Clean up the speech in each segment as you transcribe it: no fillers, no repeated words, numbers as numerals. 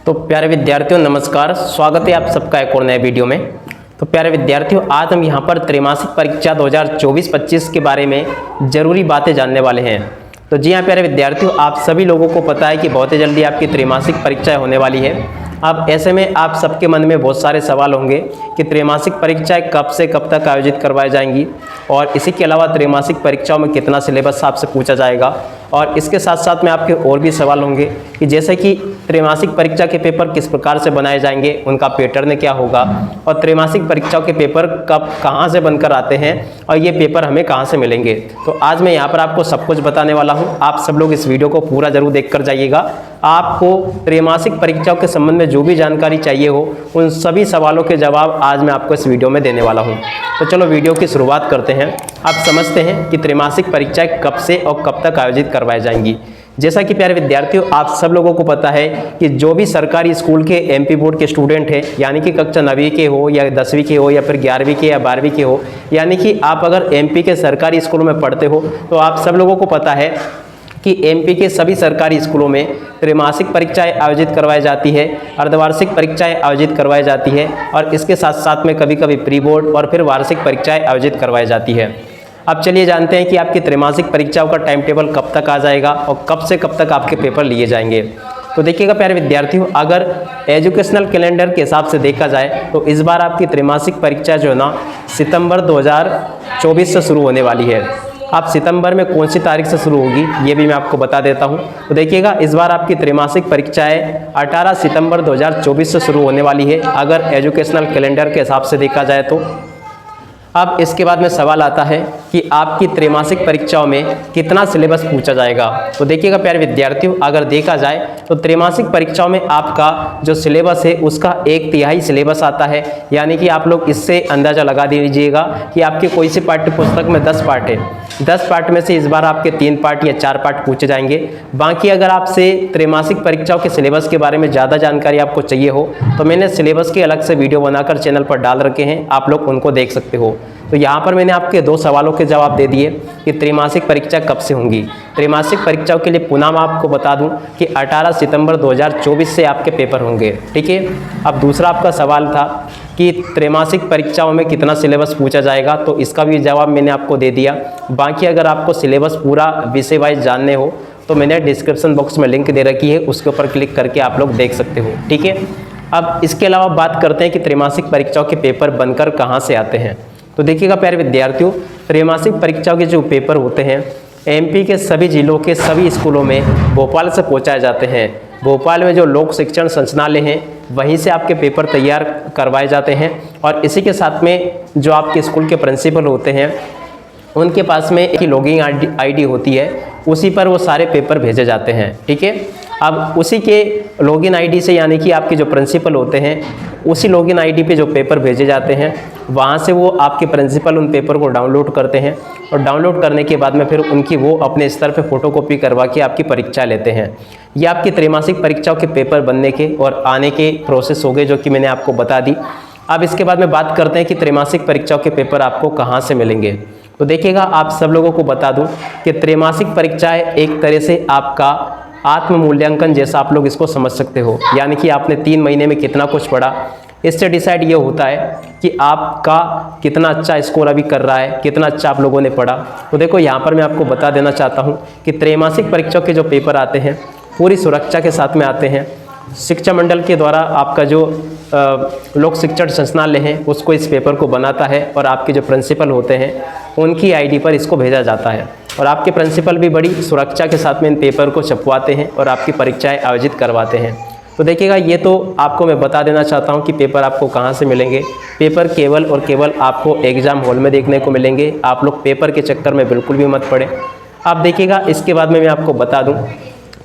तो प्यारे विद्यार्थियों नमस्कार, स्वागत है आप सबका एक और नए वीडियो में। तो प्यारे विद्यार्थियों, आज हम यहाँ पर त्रैमासिक परीक्षा 2024-25 के बारे में ज़रूरी बातें जानने वाले हैं। तो जी हाँ प्यारे विद्यार्थियों, आप सभी लोगों को पता है कि बहुत ही जल्दी आपकी त्रैमासिक परीक्षाएं होने वाली है। अब ऐसे में आप सबके मन में बहुत सारे सवाल होंगे कि त्रैमासिक परीक्षाएं कब से कब तक आयोजित करवाई जाएंगी और इसी के अलावा त्रैमासिक परीक्षाओं में कितना सिलेबस आपसे पूछा जाएगा। और इसके साथ साथ में आपके और भी सवाल होंगे कि जैसे कि त्रैमासिक परीक्षा के पेपर किस प्रकार से बनाए जाएंगे, उनका पैटर्न क्या होगा और त्रैमासिक परीक्षाओं के पेपर कब कहाँ से बनकर आते हैं और ये पेपर हमें कहाँ से मिलेंगे। तो आज मैं यहाँ पर आपको सब कुछ बताने वाला हूँ। आप सब लोग इस वीडियो को पूरा जरूर देख कर जाइएगा। आपको त्रैमासिक परीक्षाओं के संबंध में जो भी जानकारी चाहिए हो, उन सभी सवालों के जवाब आज मैं आपको इस वीडियो में देने वाला हूँ। तो चलो वीडियो की शुरुआत करते हैं। आप समझते हैं कि त्रैमासिक परीक्षाएं कब से और कब तक आयोजित करवाई जाएंगी। जैसा कि प्यारे विद्यार्थियों, आप सब लोगों को पता है कि जो भी सरकारी स्कूल के एमपी बोर्ड के स्टूडेंट हैं, यानी कि कक्षा 9वीं के हो या 10वीं के हो या फिर 11वीं के या 12वीं के हो, यानी कि आप अगर एमपी के सरकारी स्कूलों में पढ़ते हो तो आप सब लोगों को पता है कि एमपी के सभी सरकारी स्कूलों में त्रैमासिक परीक्षाएं आयोजित करवाई जाती है, अर्धवार्षिक परीक्षाएं आयोजित करवाई जाती है और इसके साथ साथ में कभी कभी प्री बोर्ड और फिर वार्षिक परीक्षाएं आयोजित करवाई जाती है। अब चलिए जानते हैं कि आपकी त्रैमासिक परीक्षाओं का टाइम टेबल कब तक आ जाएगा और कब से कब तक आपके पेपर लिए जाएंगे। तो देखिएगा प्यारे विद्यार्थियों, अगर एजुकेशनल कैलेंडर के हिसाब से देखा जाए तो इस बार आपकी त्रैमासिक परीक्षा जो है ना सितंबर 2024 से शुरू होने वाली है। आप सितंबर में कौन सी तारीख से शुरू होगी ये भी मैं आपको बता देता हूं। तो देखिएगा, इस बार आपकी त्रैमासिक परीक्षाएं 18 सितंबर 2024 से शुरू होने वाली है अगर एजुकेशनल कैलेंडर के हिसाब से देखा जाए तो। अब इसके बाद में सवाल आता है कि आपकी त्रैमासिक परीक्षाओं में कितना सिलेबस पूछा जाएगा। तो देखिएगा प्यारे विद्यार्थियों, अगर देखा जाए तो त्रैमासिक परीक्षाओं में आपका जो सिलेबस है उसका 1/3 सिलेबस आता है, यानी कि आप लोग इससे अंदाज़ा लगा दीजिएगा कि आपके कोई सी पाठ्य पुस्तक में 10 पार्ट है, 10 पार्ट में से इस बार आपके 3 पार्ट या 4 पार्ट पूछे जाएंगे। बाकी अगर आपसे त्रैमासिक परीक्षाओं के सिलेबस के बारे में ज़्यादा जानकारी आपको चाहिए हो तो मैंने सिलेबस के अलग से वीडियो बनाकर चैनल पर डाल रखे हैं, आप लोग उनको देख सकते हो। तो यहाँ पर मैंने आपके 2 सवालों के जवाब दे दिए कि त्रैमासिक परीक्षा कब से होंगी। त्रैमासिक परीक्षाओं के लिए पुनः मैं आपको बता दूं कि 18 सितंबर 2024 से आपके पेपर होंगे, ठीक है। अब दूसरा आपका सवाल था कि त्रैमासिक परीक्षाओं में कितना सिलेबस पूछा जाएगा, तो इसका भी जवाब मैंने आपको दे दिया। बाकी अगर आपको सिलेबस पूरा विषय वाइज जानने हो तो मैंने डिस्क्रिप्शन बॉक्स में लिंक दे रखी है, उसके ऊपर क्लिक करके आप लोग देख सकते हो, ठीक है। अब इसके अलावा बात करते हैं कि त्रैमासिक परीक्षाओं के पेपर बनकर कहाँ से आते हैं। तो देखिएगा प्यारे विद्यार्थियों, त्रैमासिक परीक्षाओं के जो पेपर होते हैं एमपी के सभी जिलों के सभी स्कूलों में भोपाल से पहुंचाए जाते हैं। भोपाल में जो लोक शिक्षण संचालय हैं वहीं से आपके पेपर तैयार करवाए जाते हैं और इसी के साथ में जो आपके स्कूल के प्रिंसिपल होते हैं उनके पास में एक ही लॉगिन आईडी होती है, उसी पर वो सारे पेपर भेजे जाते हैं, ठीक है। अब उसी के लॉगिन आईडी से, यानी कि आपके जो प्रिंसिपल होते हैं उसी लॉगिन आईडी पे जो पेपर भेजे जाते हैं वहाँ से वो आपके प्रिंसिपल उन पेपर को डाउनलोड करते हैं और डाउनलोड करने के बाद में फिर उनकी वो अपने स्तर पे फोटोकॉपी करवा के आपकी परीक्षा लेते हैं। ये आपकी त्रैमासिक परीक्षाओं के पेपर बनने के और आने के प्रोसेस हो गए जो कि मैंने आपको बता दी। अब इसके बाद में बात करते हैं कि त्रैमासिक परीक्षाओं के पेपर आपको कहाँ से मिलेंगे। तो देखिएगा, आप सब लोगों को बता दूं कि त्रैमासिक परीक्षाएं एक तरह से आपका आत्म मूल्यांकन जैसा आप लोग इसको समझ सकते हो, यानी कि आपने 3 महीने में कितना कुछ पढ़ा, इससे डिसाइड ये होता है कि आपका कितना अच्छा स्कोर अभी कर रहा है, कितना अच्छा आप लोगों ने पढ़ा। तो देखो, यहाँ पर मैं आपको बता देना चाहता हूँ कि त्रैमासिक परीक्षाओं के जो पेपर आते हैं पूरी सुरक्षा के साथ में आते हैं। शिक्षा मंडल के द्वारा आपका जो लोक शिक्षण संचालय है उसको इस पेपर को बनाता है और आपके जो प्रिंसिपल होते हैं उनकी आईडी पर इसको भेजा जाता है और आपके प्रिंसिपल भी बड़ी सुरक्षा के साथ में इन पेपर को छपवाते हैं और आपकी परीक्षाएं आयोजित करवाते हैं। तो देखिएगा, ये तो आपको मैं बता देना चाहता हूँ कि पेपर आपको कहाँ से मिलेंगे। पेपर केवल और केवल आपको एग्ज़ाम हॉल में देखने को मिलेंगे। आप लोग पेपर के चक्कर में बिल्कुल भी मत पड़े। आप देखिएगा, इसके बाद में मैं आपको बता दूँ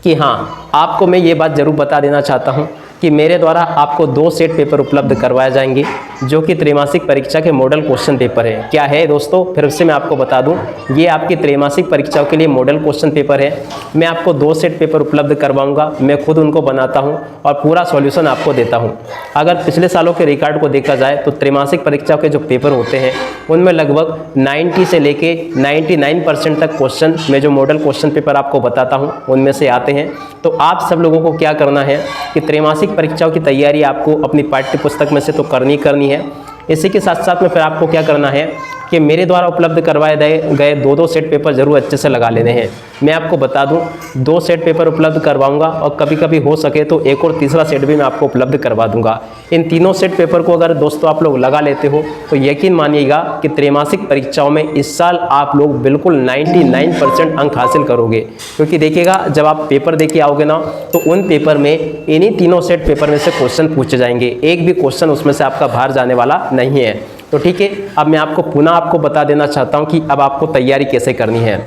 कि हाँ, आपको मैं ये बात ज़रूर बता देना चाहता हूँ कि मेरे द्वारा आपको 2 सेट पेपर उपलब्ध करवाए जाएंगे जो कि त्रैमासिक परीक्षा के मॉडल क्वेश्चन पेपर है। क्या है दोस्तों, फिर से मैं आपको बता दूं, ये आपकी त्रैमासिक परीक्षाओं के लिए मॉडल क्वेश्चन पेपर है। मैं आपको 2 सेट पेपर उपलब्ध करवाऊंगा, मैं खुद उनको बनाता हूं और पूरा सॉल्यूशन आपको देता हूं। अगर पिछले सालों के रिकॉर्ड को देखा जाए तो त्रैमासिक परीक्षाओं के जो पेपर होते हैं उनमें लगभग 90 से लेके 99% तक क्वेश्चन मैं जो मॉडल क्वेश्चन पेपर आपको बताता हूँ उनमें से आते हैं। तो आप सब लोगों को क्या करना है कि त्रैमासिक त्रैमासिक परीक्षाओं की तैयारी आपको अपनी पाठ्य पुस्तक में से तो करनी है। इसी के साथ साथ में फिर आपको क्या करना है कि मेरे द्वारा उपलब्ध करवाए गए 2 सेट पेपर जरूर अच्छे से लगा लेने हैं। मैं आपको बता दूं 2 सेट पेपर उपलब्ध करवाऊंगा और कभी कभी हो सके तो एक और तीसरा सेट भी मैं आपको उपलब्ध करवा दूंगा। इन तीनों सेट पेपर को अगर दोस्तों आप लोग लगा लेते हो तो यकीन मानिएगा कि त्रैमासिक परीक्षाओं में इस साल आप लोग बिल्कुल 99% अंक हासिल करोगे। क्योंकि देखिएगा जब आप पेपर दे के आओगे ना तो उन पेपर में इन्हीं तीनों सेट पेपर में से क्वेश्चन पूछे जाएंगे, एक भी क्वेश्चन उसमें से आपका बाहर जाने वाला नहीं है। तो ठीक है, अब मैं आपको बता देना चाहता हूं कि अब आपको तैयारी कैसे करनी है।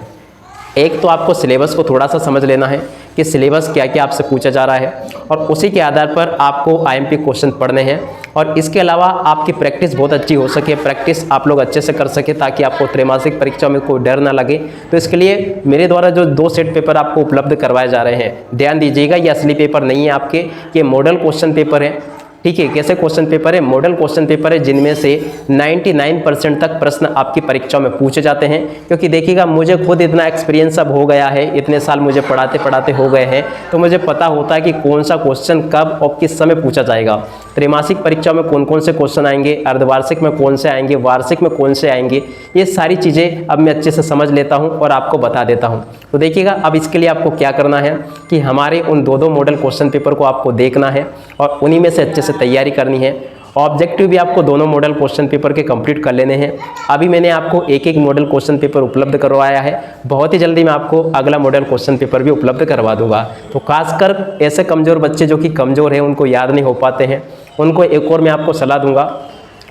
एक तो आपको सिलेबस को थोड़ा सा समझ लेना है कि सिलेबस क्या क्या आपसे पूछा जा रहा है और उसी के आधार पर आपको आईएमपी क्वेश्चन पढ़ने हैं। और इसके अलावा आपकी प्रैक्टिस बहुत अच्छी हो सके, प्रैक्टिस आप लोग अच्छे से कर सके ताकि आपको त्रैमासिक परीक्षा में कोई डर ना लगे। तो इसके लिए मेरे द्वारा जो 2 सेट पेपर आपको उपलब्ध करवाए जा रहे हैं, ध्यान दीजिएगा ये असली पेपर नहीं है आपके, ये मॉडल क्वेश्चन पेपर है। ठीक है, कैसे क्वेश्चन पेपर है? मॉडल क्वेश्चन पेपर है जिनमें से 99% तक प्रश्न आपकी परीक्षाओं में पूछे जाते हैं। क्योंकि देखिएगा मुझे खुद इतना एक्सपीरियंस अब हो गया है, इतने साल मुझे पढ़ाते पढ़ाते हो गए हैं, तो मुझे पता होता है कि कौन सा क्वेश्चन कब और किस समय पूछा जाएगा। त्रैमासिक परीक्षा में कौन कौन से क्वेश्चन आएंगे, अर्धवार्षिक में कौन से आएंगे, वार्षिक में कौन से आएंगे, ये सारी चीज़ें अब मैं अच्छे से समझ लेता हूँ और आपको बता देता हूँ। तो देखिएगा अब इसके लिए आपको क्या करना है कि हमारे उन 2 मॉडल क्वेश्चन पेपर को आपको देखना है और उन्हीं में से अच्छे से तैयारी करनी है। ऑब्जेक्टिव भी आपको दोनों मॉडल क्वेश्चन पेपर के कंप्लीट कर लेने हैं। अभी मैंने आपको एक मॉडल क्वेश्चन पेपर उपलब्ध करवाया है, बहुत ही जल्दी मैं आपको अगला मॉडल क्वेश्चन पेपर भी उपलब्ध करवा दूंगा। तो खासकर ऐसे कमज़ोर बच्चे जो कि कमज़ोर हैं, उनको याद नहीं हो पाते हैं, उनको एक और मैं आपको सलाह दूंगा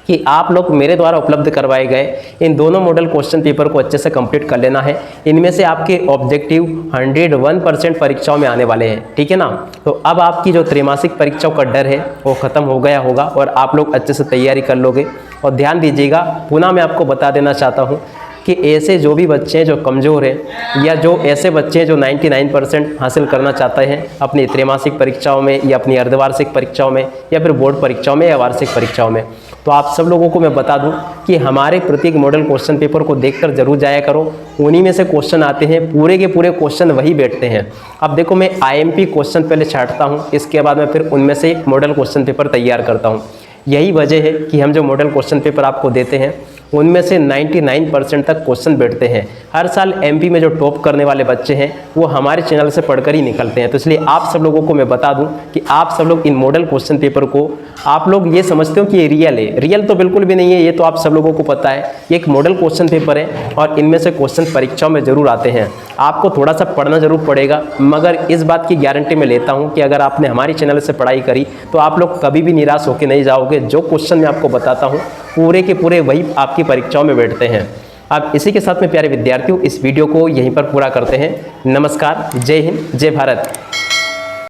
कि आप लोग मेरे द्वारा उपलब्ध करवाए गए इन दोनों मॉडल क्वेश्चन पेपर को अच्छे से कंप्लीट कर लेना है। इनमें से आपके ऑब्जेक्टिव 101% परीक्षाओं में आने वाले हैं, ठीक है ना। तो अब आपकी जो त्रैमासिक परीक्षाओं का डर है वो ख़त्म हो गया होगा और आप लोग अच्छे से तैयारी कर लोगे। और ध्यान दीजिएगा, पुनः मैं आपको बता देना चाहता हूँ कि ऐसे जो भी बच्चे हैं जो कमज़ोर हैं या जो ऐसे बच्चे हैं जो 99% हासिल करना चाहते हैं अपनी त्रैमासिक परीक्षाओं में या अपनी अर्धवार्षिक परीक्षाओं में या फिर बोर्ड परीक्षाओं में या वार्षिक परीक्षाओं में, तो आप सब लोगों को मैं बता दूं कि हमारे प्रत्येक मॉडल क्वेश्चन पेपर को देखकर जरूर जाया करो। उन्हीं में से क्वेश्चन आते हैं, पूरे के पूरे क्वेश्चन वही बैठते हैं। अब देखो मैं आईएमपी क्वेश्चन पहले छांटता हूँ, इसके बाद मैं फिर उनमें से मॉडल क्वेश्चन पेपर तैयार करता हूँ। यही वजह है कि हम जो मॉडल क्वेश्चन पेपर आपको देते हैं उनमें से 99% तक क्वेश्चन बैठते हैं। हर साल एमपी में जो टॉप करने वाले बच्चे हैं वो हमारे चैनल से पढ़कर ही निकलते हैं। तो इसलिए आप सब लोगों को मैं बता दूं कि आप सब लोग इन मॉडल क्वेश्चन पेपर को आप लोग ये समझते हो कि ये रियल है, रियल तो बिल्कुल भी नहीं है, ये तो आप सब लोगों को पता है। ये एक मॉडल क्वेश्चन पेपर है और इनमें से क्वेश्चन परीक्षाओं में जरूर आते हैं। आपको थोड़ा सा पढ़ना जरूर पड़ेगा, मगर इस बात की गारंटी मैं लेता हूँ कि अगर आपने हमारी चैनल से पढ़ाई करी तो आप लोग कभी भी निराश होकर नहीं जाओगे। जो क्वेश्चन मैं आपको बताता हूँ पूरे के पूरे वही आपकी परीक्षाओं में बैठते हैं। अब इसी के साथ में प्यारे विद्यार्थियों इस वीडियो को यहीं पर पूरा करते हैं। नमस्कार, जय हिंद, जय भारत।